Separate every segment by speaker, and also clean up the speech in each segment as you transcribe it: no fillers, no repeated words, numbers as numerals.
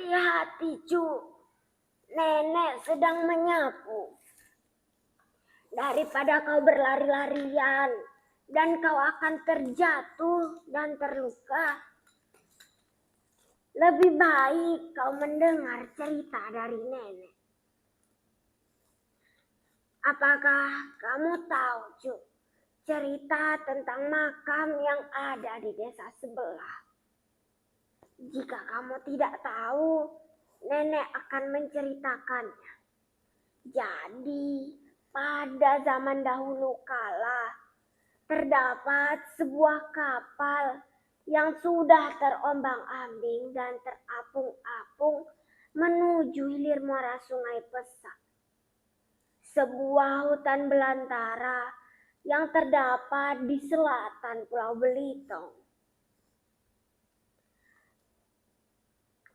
Speaker 1: Hati-hati, Cu. Nenek sedang menyapu. Daripada kau berlari-larian dan kau akan terjatuh dan terluka, lebih baik kau mendengar cerita dari nenek. Apakah kamu tahu, Cu, cerita tentang makam yang ada di desa sebelah? Jika kamu tidak tahu, nenek akan menceritakannya. Jadi, pada zaman dahulu kala, terdapat sebuah kapal yang sudah terombang-ambing dan terapung-apung menuju hilir muara Sungai Pesak, sebuah hutan belantara yang terdapat di selatan Pulau Belitung.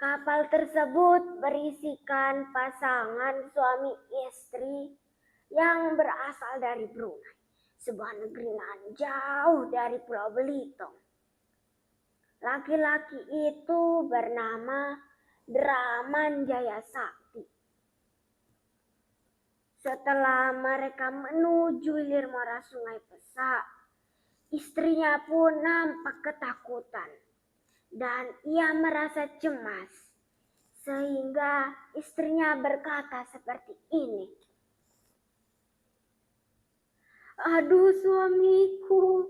Speaker 1: Kapal tersebut berisikan pasangan suami istri yang berasal dari Brunei, sebuah negeri nan jauh dari Pulau Belitung. Laki-laki itu bernama Draman Jaya Sakti. Setelah mereka menuju hilir muara Sungai Pesak, istrinya pun nampak ketakutan dan ia merasa cemas, sehingga istrinya berkata seperti ini. Aduh suamiku,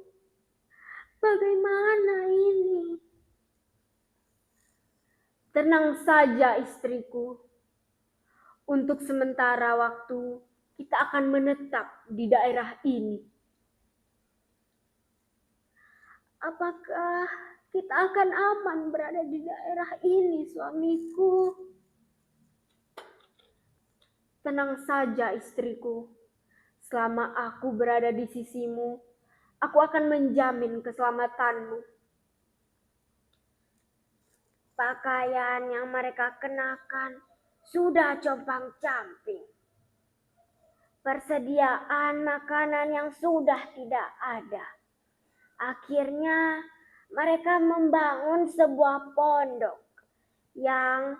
Speaker 1: bagaimana ini? Tenang saja istriku, untuk sementara waktu kita akan menetap di daerah ini. Apakah kita akan aman berada di daerah ini, suamiku? Tenang saja istriku, selama aku berada di sisimu, aku akan menjamin keselamatanmu. Pakaian yang mereka kenakan sudah compang-camping. Persediaan makanan yang sudah tidak ada. Akhirnya mereka membangun sebuah pondok yang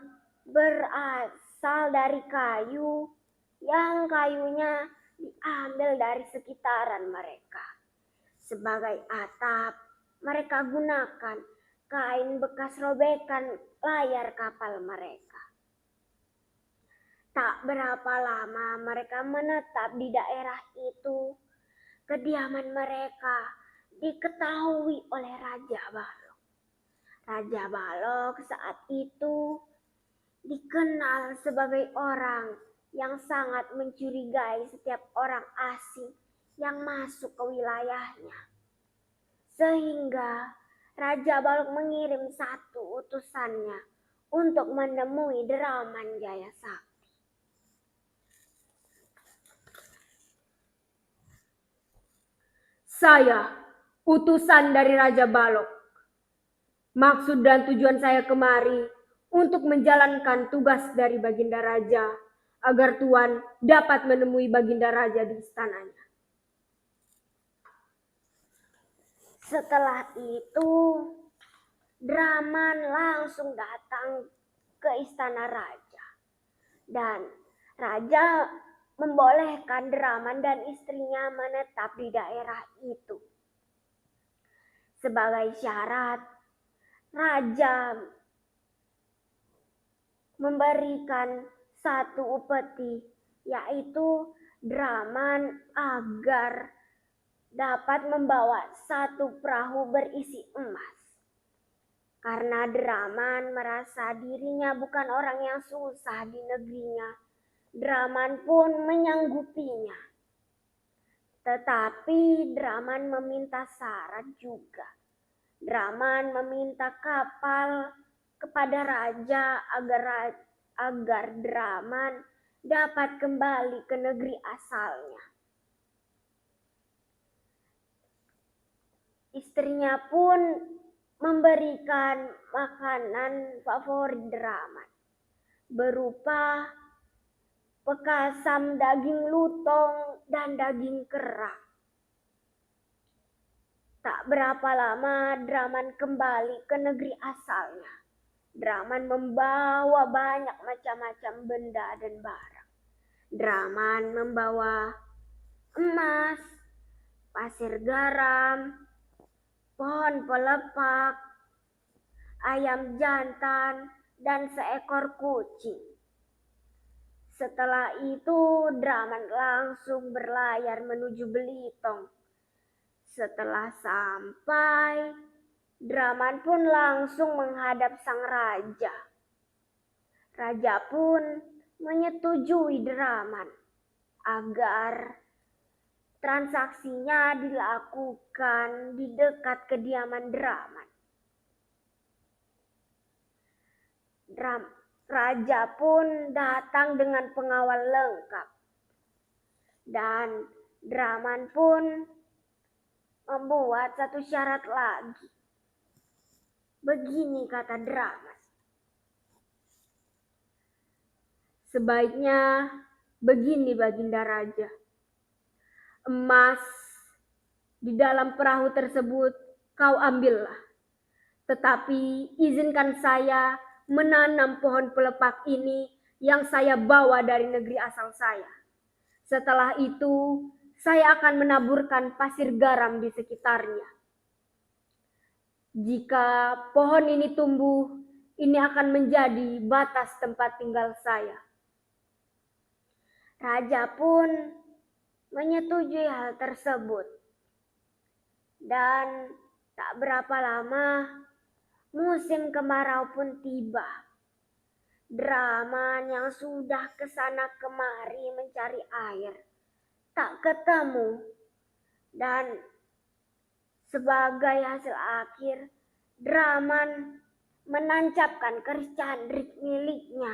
Speaker 1: berasal dari kayu, yang kayunya diambil dari sekitaran mereka. Sebagai atap, mereka gunakan kain bekas robekan layar kapal mereka. Tak berapa lama mereka menetap di daerah itu. Kediaman mereka diketahui oleh Raja Balok. Raja Balok saat itu dikenal sebagai orang yang sangat mencurigai setiap orang asing yang masuk ke wilayahnya. Sehingga Raja Balok mengirim satu utusannya untuk menemui Draman Jaya Sakti. Saya, utusan dari Raja Balok. Maksud dan tujuan saya kemari untuk menjalankan tugas dari Baginda Raja agar Tuan dapat menemui Baginda Raja di istananya. Setelah itu, Draman langsung datang ke istana Raja. Dan Raja membolehkan Draman dan istrinya menetap di daerah itu. Sebagai syarat, Raja memberikan satu upeti, yaitu Draman agar dapat membawa satu perahu berisi emas. Karena Draman merasa dirinya bukan orang yang susah di negerinya, Draman pun menyanggupinya. Tetapi Draman meminta syarat juga. Draman meminta kapal kepada Raja agar Draman dapat kembali ke negeri asalnya. Istrinya pun memberikan makanan favorit Draman berupa pekasam daging lutong dan daging kera. Tak berapa lama Draman kembali ke negeri asalnya. Draman membawa banyak macam-macam benda dan barang. Draman membawa emas, pasir garam, pohon pelepak, ayam jantan, dan seekor kucing. Setelah itu Draman langsung berlayar menuju Belitung. Setelah sampai, Draman pun langsung menghadap sang raja. Raja pun menyetujui Draman agar transaksinya dilakukan di dekat kediaman Draman. Raja pun datang dengan pengawal lengkap. Dan Draman pun membuat satu syarat lagi. Begini kata Draman. Sebaiknya begini Baginda Raja. Emas di dalam perahu tersebut kau ambillah. Tetapi izinkan saya menanam pohon pelepak ini yang saya bawa dari negeri asal saya. Setelah itu saya akan menaburkan pasir garam di sekitarnya. Jika pohon ini tumbuh, ini akan menjadi batas tempat tinggal saya. Raja pun menyetujui hal tersebut. Dan tak berapa lama, musim kemarau pun tiba. Draman yang sudah kesana kemari mencari air, tak ketemu. Dan sebagai hasil akhir, Draman menancapkan keris candrik miliknya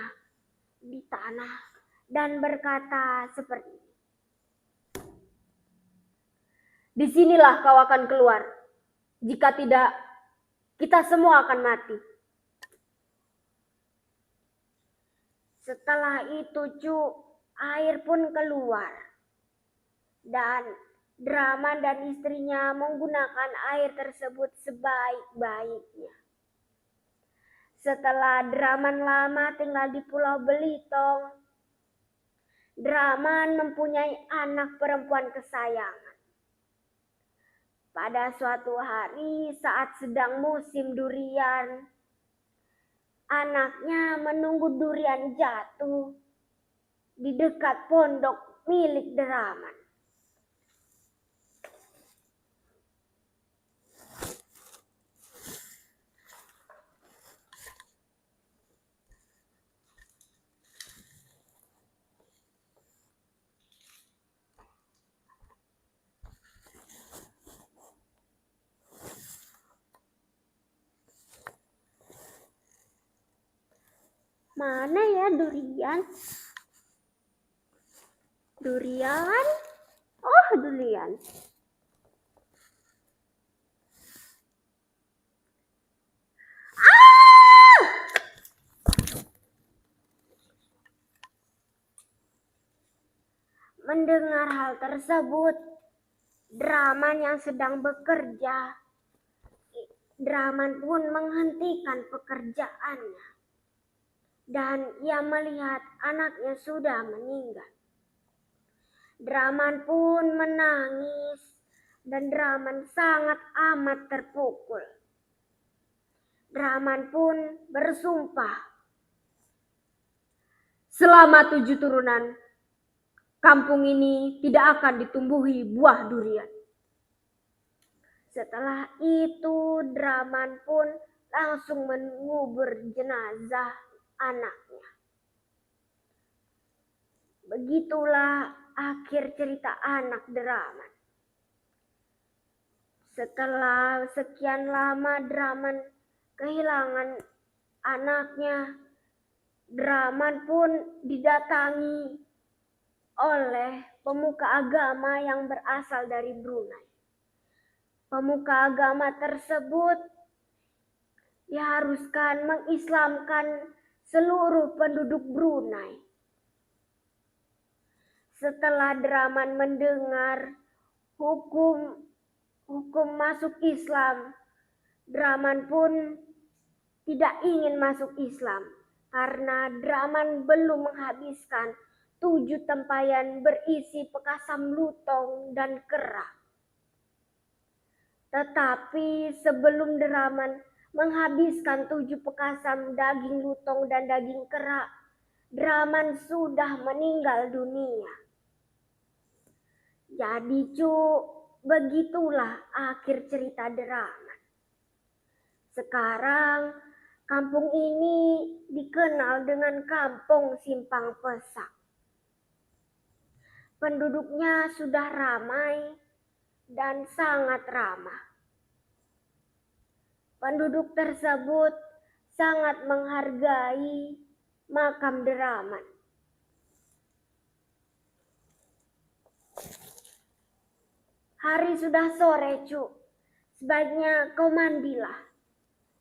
Speaker 1: di tanah dan berkata seperti ini. Disinilah kau akan keluar. Jika tidak, kita semua akan mati. Setelah itu air pun keluar. Dan Draman dan istrinya menggunakan air tersebut sebaik-baiknya. Setelah Draman lama tinggal di Pulau Belitung, Draman mempunyai anak perempuan kesayangan. Pada suatu hari saat sedang musim durian, anaknya menunggu durian jatuh di dekat pondok milik Draman. Mana ya durian? Durian? Oh, durian. Mendengar hal tersebut, Draman yang sedang bekerja, Draman pun menghentikan pekerjaannya. Dan ia melihat anaknya sudah meninggal. Draman pun menangis dan Draman sangat amat terpukul. Draman pun bersumpah, selama 7 turunan, kampung ini tidak akan ditumbuhi buah durian. Setelah itu Draman pun langsung mengubur jenazah anaknya. Begitulah akhir cerita anak Draman. Setelah sekian lama Draman kehilangan anaknya, Draman pun didatangi oleh pemuka agama yang berasal dari Brunei. Pemuka agama tersebut diharuskan mengislamkan seluruh penduduk Brunei. Setelah Draman mendengar hukum masuk Islam, Draman pun tidak ingin masuk Islam karena Draman belum menghabiskan 7 tempayan berisi pekasam lutong dan kera. Tetapi sebelum Draman menghabiskan 7 pekasam daging lutong dan daging kera, Draman sudah meninggal dunia. Jadi begitulah akhir cerita Draman. Sekarang kampung ini dikenal dengan Kampung Simpang Pesak. Penduduknya sudah ramai dan sangat ramah. Penduduk tersebut sangat menghargai makam Draman. Hari sudah sore, Cuk. Sebaiknya kau mandilah.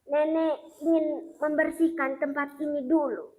Speaker 1: Nenek ingin membersihkan tempat ini dulu.